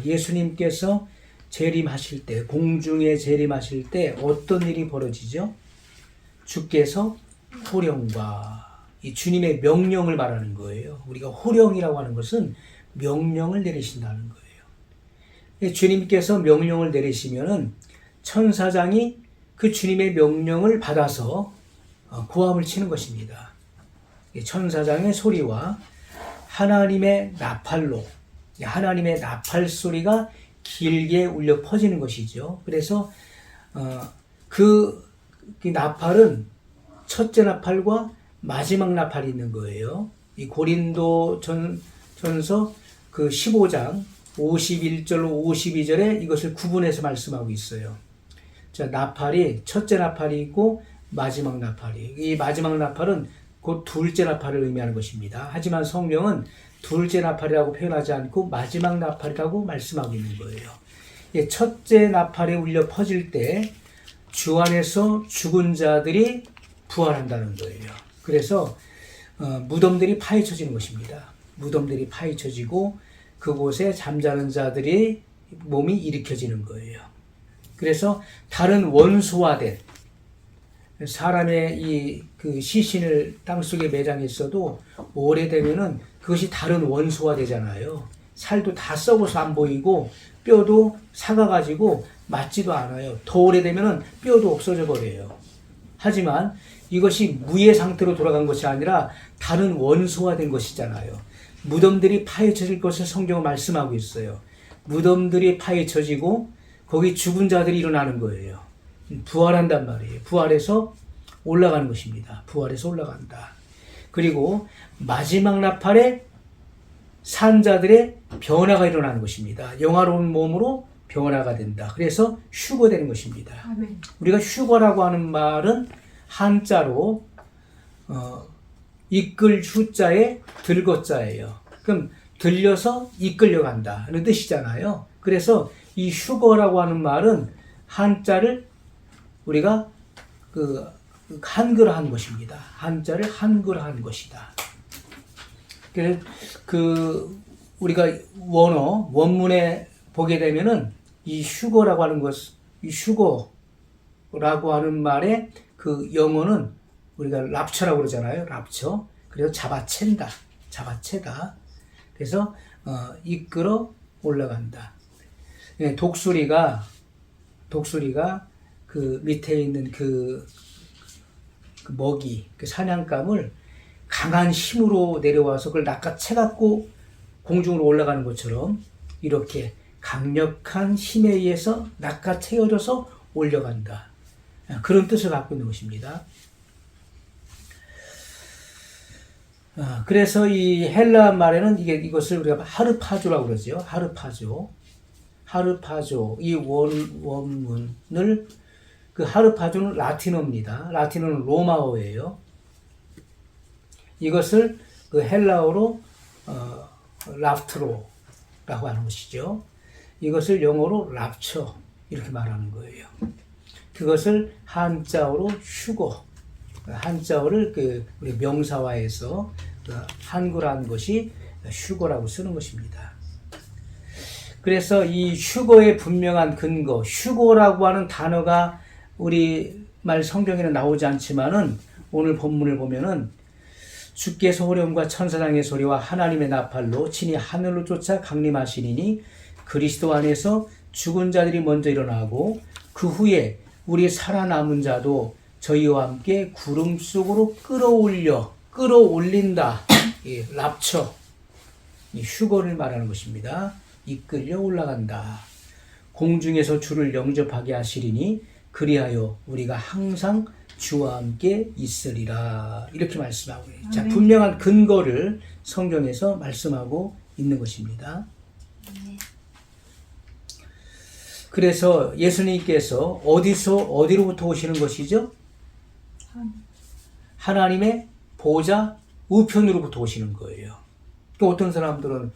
예수님께서 재림하실 때, 공중에 재림하실 때 어떤 일이 벌어지죠? 주께서 호령과 이 주님의 명령을 말하는 거예요. 우리가 호령이라고 하는 것은 명령을 내리신다는 거예요. 주님께서 명령을 내리시면은 천사장이 그 주님의 명령을 받아서 고함을 치는 것입니다. 천사장의 소리와 하나님의 나팔로, 하나님의 나팔 소리가 길게 울려 퍼지는 것이죠. 그래서 그 나팔은 첫째 나팔과 마지막 나팔이 있는 거예요. 이 고린도 전서 그 15장 51절로 52절에 이것을 구분해서 말씀하고 있어요. 자, 나팔이 첫째 나팔이 있고 마지막 나팔이. 이 마지막 나팔은 곧 둘째 나팔을 의미하는 것입니다. 하지만 성경은 둘째 나팔이라고 표현하지 않고 마지막 나팔이라고 말씀하고 있는 거예요. 첫째 나팔이 울려 퍼질 때 주 안에서 죽은 자들이 부활한다는 거예요. 그래서 무덤들이 파헤쳐지는 것입니다. 무덤들이 파헤쳐지고 그곳에 잠자는 자들이 몸이 일으켜지는 거예요. 그래서 다른 원소화된 사람의 그 시신을 땅속에 매장했어도 오래되면은 그것이 다른 원소화 되잖아요. 살도 다 썩어서 안 보이고 뼈도 삭아가지고 맞지도 않아요. 더 오래되면은 뼈도 없어져 버려요. 하지만 이것이 무의 상태로 돌아간 것이 아니라 다른 원소화된 것이잖아요. 무덤들이 파헤쳐질 것을 성경은 말씀하고 있어요. 무덤들이 파헤쳐지고 거기 죽은 자들이 일어나는 거예요. 부활한단 말이에요. 부활해서 올라가는 것입니다. 부활해서 올라간다. 그리고 마지막 나팔에 산자들의 변화가 일어나는 것입니다. 영화로운 몸으로 변화가 된다. 그래서 휴거되는 것입니다. 아멘. 우리가 휴거라고 하는 말은 한자로 이끌 휴자에 들거자예요. 그럼 들려서 이끌려간다 는 뜻이잖아요. 그래서 이 휴거라고 하는 말은 한자를 우리가 한글화한 것입니다. 한자를 한글화한 것이다. 그래서 우리가 원문에 보게 되면은 이 휴거라고 하는 이 휴거라고 하는 말의 그 영어는 우리가 랍처라고 그러잖아요. 랍처. 그래서 잡아채다. 그래서 이끌어 올라간다. 독수리가 그 밑에 있는 그 먹이, 그 사냥감을 강한 힘으로 내려와서 그걸 낚아채갖고 공중으로 올라가는 것처럼 이렇게 강력한 힘에 의해서 낚아채어져서 올려간다. 그런 뜻을 갖고 있는 것입니다. 그래서 이 헬라 말에는 이것을 우리가 하르파조라고 그러죠. 하르파조. 이 원문을 그 하르파조는 라틴어입니다. 라틴어는 로마어예요. 이것을 그 헬라어로 라프트로라고 하는 것이죠. 이것을 영어로 랍처 이렇게 말하는 거예요. 그것을 한자어로 휴거, 한자어를 우리 명사화해서 한글화한 것이 휴거라고 쓰는 것입니다. 그래서 이 휴거의 분명한 근거, 휴거라고 하는 단어가 우리 말 성경에는 나오지 않지만은 오늘 본문을 보면은 주께서 호령과 천사장의 소리와 하나님의 나팔로 친히 하늘로 쫓아 강림하시리니 그리스도 안에서 죽은 자들이 먼저 일어나고 그 후에 우리 살아남은 자도 저희와 함께 구름 속으로 끌어올린다. 랍처, 휴거를 말하는 것입니다. 이끌려 올라간다. 공중에서 주를 영접하게 하시리니 그리하여 우리가 항상 주와 함께 있으리라. 이렇게 말씀하고 있어요. 자, 분명한 근거를 성경에서 말씀하고 있는 것입니다. 그래서 예수님께서 어디로부터 오시는 것이죠? 하나님의 보좌 우편으로부터 오시는 거예요. 또 어떤 사람들은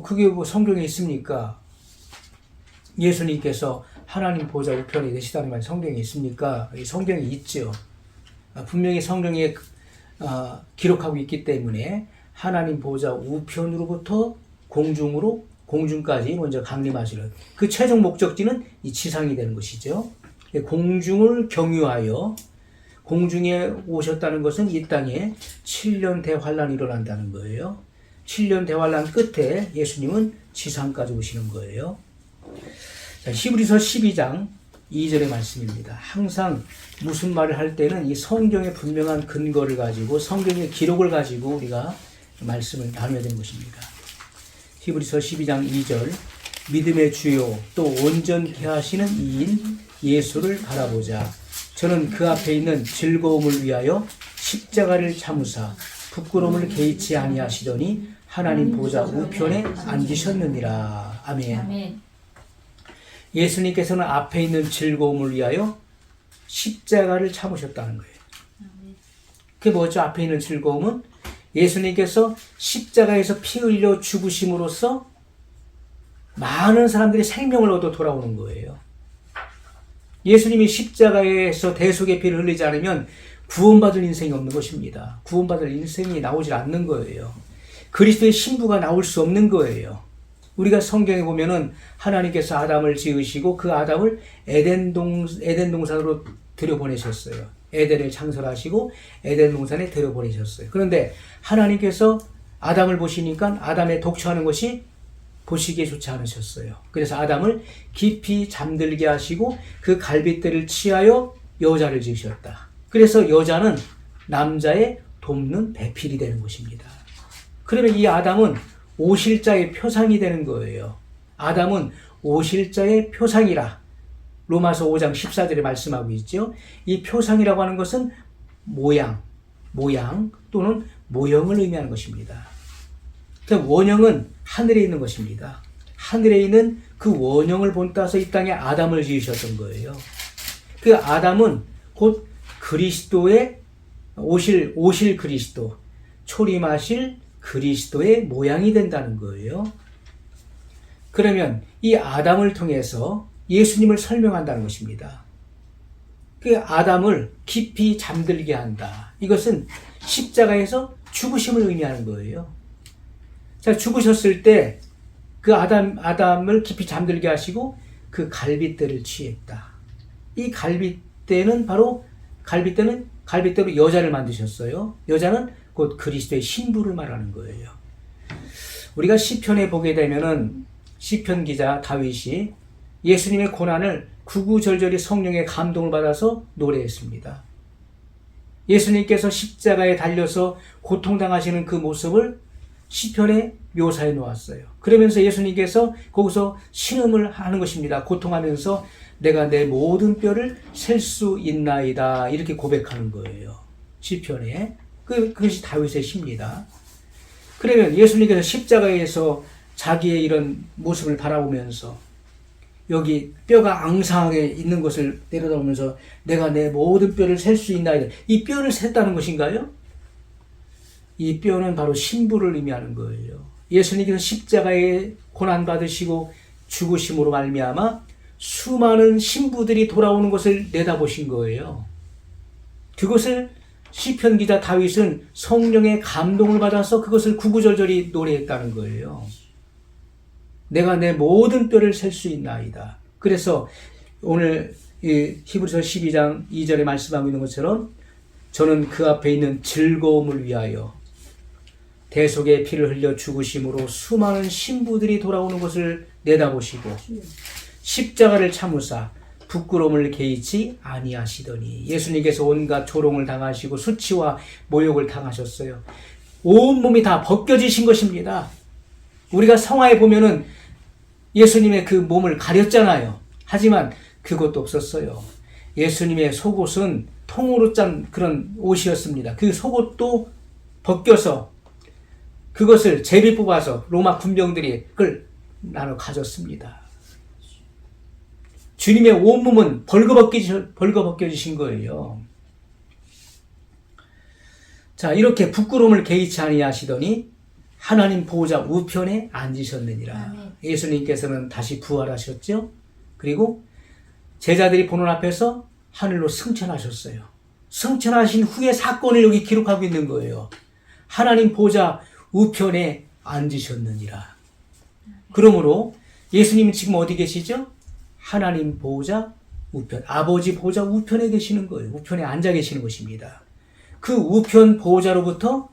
그게 뭐 성경에 있습니까? 예수님께서 하나님 보좌 우편에 계시다는 말 성경에 있습니까? 성경에 있죠. 분명히 성경에 기록하고 있기 때문에 하나님 보좌 우편으로부터 공중으로 공중까지 먼저 강림하시는 그 최종 목적지는 이 지상이 되는 것이죠. 공중을 경유하여 공중에 오셨다는 것은 이 땅에 7년 대환란이 일어난다는 거예요. 7년 대환란 끝에 예수님은 지상까지 오시는 거예요. 자, 히브리서 12장 2절의 말씀입니다. 항상 무슨 말을 할 때는 이 성경의 분명한 근거를 가지고 성경의 기록을 가지고 우리가 말씀을 나눠야 되는 것입니다. 히브리서 12장 2절 믿음의 주요 또 온전케 하시는 이인 예수를 바라보자. 저는 그 앞에 있는 즐거움을 위하여 십자가를 참으사 부끄러움을 개의치 아니하시더니 하나님 보좌 우편에 앉으셨느니라. 아멘. 예수님께서는 앞에 있는 즐거움을 위하여 십자가를 참으셨다는 거예요. 그게 뭐죠? 앞에 있는 즐거움은 예수님께서 십자가에서 피 흘려 죽으심으로써 많은 사람들이 생명을 얻어 돌아오는 거예요. 예수님이 십자가에서 대속의 피를 흘리지 않으면 구원받을 인생이 없는 것입니다. 구원받을 인생이 나오질 않는 거예요. 그리스도의 신부가 나올 수 없는 거예요. 우리가 성경에 보면은 하나님께서 아담을 지으시고 그 아담을 에덴 동산으로 들여보내셨어요. 에덴을 창설하시고 에덴 동산에 들여보내셨어요. 그런데 하나님께서 아담을 보시니까 아담의 독처하는 것이 보시기에 좋지 않으셨어요. 그래서 아담을 깊이 잠들게 하시고 그 갈빗대를 취하여 여자를 지으셨다. 그래서 여자는 남자의 돕는 배필이 되는 것입니다. 그러면 이 아담은 오실자의 표상이 되는 거예요. 아담은 오실자의 표상이라 로마서 5장 14절에 말씀하고 있죠. 이 표상이라고 하는 것은 모양 또는 모형을 의미하는 것입니다. 그 원형은 하늘에 있는 것입니다. 하늘에 있는 그 원형을 본따서 이 땅에 아담을 지으셨던 거예요. 그 아담은 곧 그리스도의 오실 그리스도, 초림하실 그리스도의 모양이 된다는 거예요. 그러면 이 아담을 통해서 예수님을 설명한다는 것입니다. 그 아담을 깊이 잠들게 한다. 이것은 십자가에서 죽으심을 의미하는 거예요. 자, 죽으셨을 때 그 아담을 깊이 잠들게 하시고 그 갈빗대를 취했다. 이 갈빗대는 바로 갈빗대로 여자를 만드셨어요. 여자는 곧 그리스도의 신부를 말하는 거예요. 우리가 시편에 보게 되면은 시편 기자 다윗이 예수님의 고난을 구구절절히 성령의 감동을 받아서 노래했습니다. 예수님께서 십자가에 달려서 고통당하시는 그 모습을 시편에 묘사해 놓았어요. 그러면서 예수님께서 거기서 신음을 하는 것입니다. 고통하면서 내가 내 모든 뼈를 셀 수 있나이다 이렇게 고백하는 거예요. 시편에. 그것이 다윗의 시입니다. 그러면 예수님께서 십자가에서 자기의 이런 모습을 바라보면서 여기 뼈가 앙상하게 있는 것을 내려다보면서 내가 내 모든 뼈를 셀 수 있나이다. 이 뼈를 셌다는 것인가요? 이 뼈는 바로 신부를 의미하는 거예요. 예수님께서 십자가에 고난받으시고 죽으심으로 말미암아 수많은 신부들이 돌아오는 것을 내다보신 거예요. 그것을 시편 기자 다윗은 성령의 감동을 받아서 그것을 구구절절히 노래했다는 거예요. 내가 내 모든 뼈를 셀 수 있나이다. 그래서 오늘 히브리서 12장 2절에 말씀하고 있는 것처럼 저는 그 앞에 있는 즐거움을 위하여 대속의 피를 흘려 죽으심으로 수많은 신부들이 돌아오는 것을 내다보시고 십자가를 참으사 부끄러움을 개의치 아니하시더니 예수님께서 온갖 조롱을 당하시고 수치와 모욕을 당하셨어요. 온몸이 다 벗겨지신 것입니다. 우리가 성화에 보면은 예수님의 그 몸을 가렸잖아요. 하지만 그것도 없었어요. 예수님의 속옷은 통으로 짠 그런 옷이었습니다. 그 속옷도 벗겨서 그것을 제비 뽑아서 로마 군병들이 그걸 나눠 가졌습니다. 주님의 온몸은 벌거벗겨지신 거예요. 자, 이렇게 부끄러움을 개의치 아니하시더니 하나님 보호자 우편에 앉으셨느니라. 아멘. 예수님께서는 다시 부활하셨죠. 그리고 제자들이 보는 앞에서 하늘로 승천하셨어요. 승천하신 후의 사건을 여기 기록하고 있는 거예요. 하나님 보호자 우편에 앉으셨느니라. 그러므로 예수님은 지금 어디 계시죠? 하나님 보호자 우편, 아버지 보호자 우편에 계시는 거예요. 우편에 앉아 계시는 것입니다. 그 우편 보호자로부터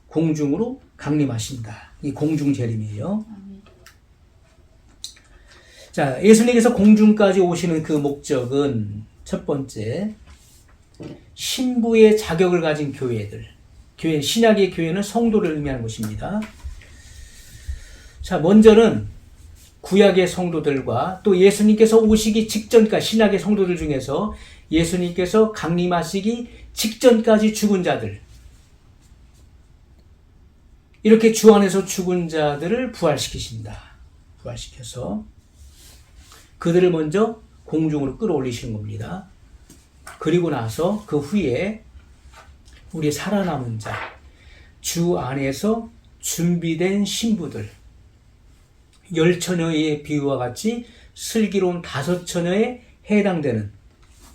공중으로 강림하신다. 이 공중 재림이에요. 자, 예수님께서 공중까지 오시는 그 목적은 첫 번째, 신부의 자격을 가진 교회들. 교회, 신약의 교회는 성도를 의미하는 것입니다. 자, 먼저는 구약의 성도들과 또 예수님께서 오시기 직전까지 신약의 성도들 중에서 예수님께서 강림하시기 직전까지 죽은 자들, 이렇게 주 안에서 죽은 자들을 부활시키신다. 부활시켜서 그들을 먼저 공중으로 끌어올리시는 겁니다. 그리고 나서 그 후에 우리 살아남은 자, 주 안에서 준비된 신부들, 10처녀의 비유와 같이 슬기로운 5처녀에 해당되는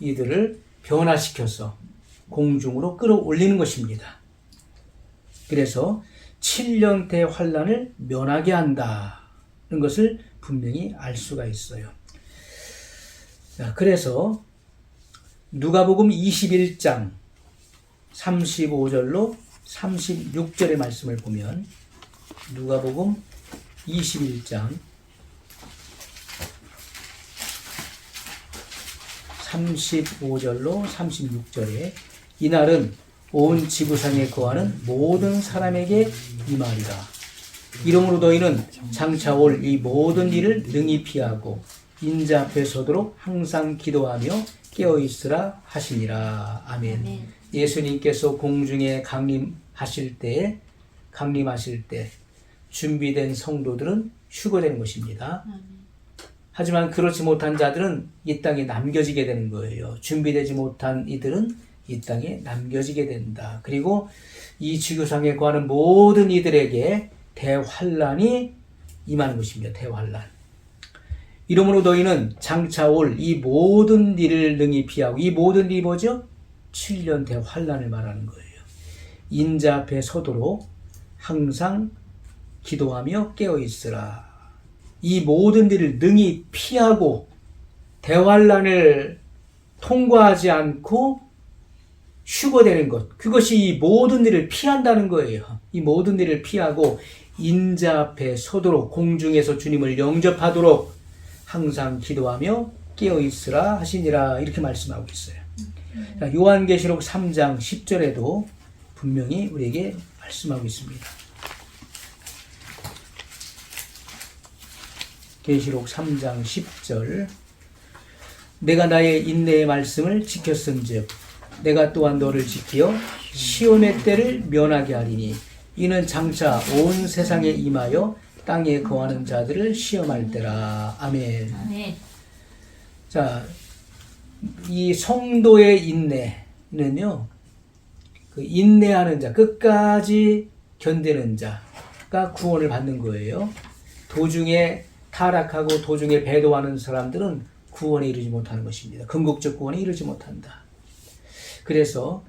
이들을 변화시켜서 공중으로 끌어올리는 것입니다. 그래서 7년 대환란을 면하게 한다는 것을 분명히 알 수가 있어요. 자, 그래서 누가복음 21장 35절로 36절의 말씀을 보면 누가복음 21장 35절로 36절에 이날은 온 지구상에 거하는 모든 사람에게 임하리라. 이러므로 너희는 장차 올 이 모든 일을 능히 피하고 인자 앞에 서도록 항상 기도하며 깨어있으라 하시니라. 아멘. 아멘. 예수님께서 공중에 강림하실 때 준비된 성도들은 휴거되는 것입니다. 하지만 그렇지 못한 자들은 이 땅에 남겨지게 되는 거예요. 준비되지 못한 이들은 이 땅에 남겨지게 된다. 그리고 이 지구상에 거하는 모든 이들에게 대환란이 임하는 것입니다. 대환란. 이러므로 너희는 장차 올 이 모든 일을 능히 피하고, 이 모든 일이 뭐죠? 7년 대환란을 말하는 거예요. 인자 앞에 서도록 항상 기도하며 깨어있으라. 이 모든 일을 능히 피하고 대환란을 통과하지 않고 휴거되는 것, 그것이 이 모든 일을 피한다는 거예요. 이 모든 일을 피하고 인자 앞에 서도록, 공중에서 주님을 영접하도록 항상 기도하며 깨어있으라 하시니라, 이렇게 말씀하고 있어요. 요한계시록 3장 10절에도 분명히 우리에게 말씀하고 있습니다. 계시록 3장 10절, 내가 나의 인내의 말씀을 지켰은즉 내가 또한 너를 지키어 시험의 때를 면하게 하리니 이는 장차 온 세상에 임하여 땅에 거하는 자들을 시험할 때라. 아멘. 아멘. 자, 이 성도의 인내는요, 그 인내하는 자, 끝까지 견디는 자가 구원을 받는 거예요. 도중에 타락하고 도중에 배도하는 사람들은 구원에 이르지 못하는 것입니다. 궁극적 구원에 이르지 못한다. 그래서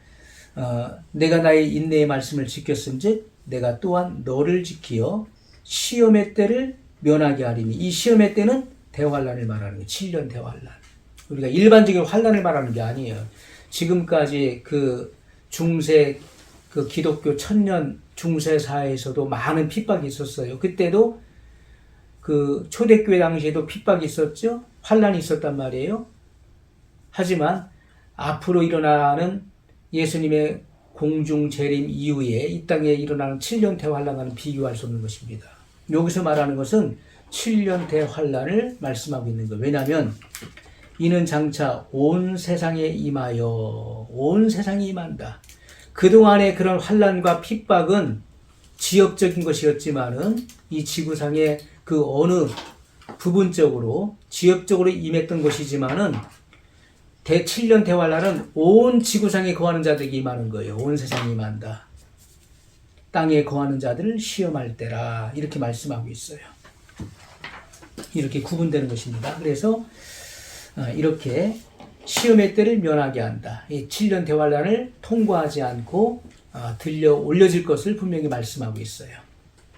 내가 나의 인내의 말씀을 지켰은즉 내가 또한 너를 지키어 시험의 때를 면하게 하리니, 이 시험의 때는 대환란을 말하는 거예요. 7년 대환란. 우리가 일반적인 환란을 말하는 게 아니에요. 지금까지 그 중세, 그 기독교 천년 중세 사회에서도 많은 핍박이 있었어요. 그때도 그 초대교회 당시에도 핍박이 있었죠. 환란이 있었단 말이에요. 하지만 앞으로 일어나는 예수님의 공중 재림 이후에 이 땅에 일어나는 7년 대환란과는 비교할 수 없는 것입니다. 여기서 말하는 것은 7년 대환란을 말씀하고 있는 거예요. 왜냐하면 이는 장차 온 세상에 임하여, 온 세상에 임한다. 그동안의 그런 환란과 핍박은 지역적인 것이었지만은 이 지구상의 그 어느 부분적으로 지역적으로 임했던 것이지만은 7년 대환란은 온 지구상에 거하는 자들에게 임하는 거예요. 온 세상에 임한다. 땅에 거하는 자들을 시험할 때라, 이렇게 말씀하고 있어요. 이렇게 구분되는 것입니다. 그래서 이렇게 시험의 때를 면하게 한다. 이 7년 대환란을 통과하지 않고 들려 올려질 것을 분명히 말씀하고 있어요.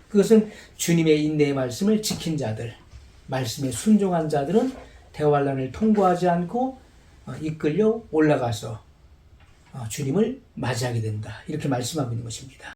그것은 주님의 인내의 말씀을 지킨 자들, 말씀에 순종한 자들은 대환란을 통과하지 않고 이끌려 올라가서 주님을 맞이하게 된다. 이렇게 말씀하고 있는 것입니다.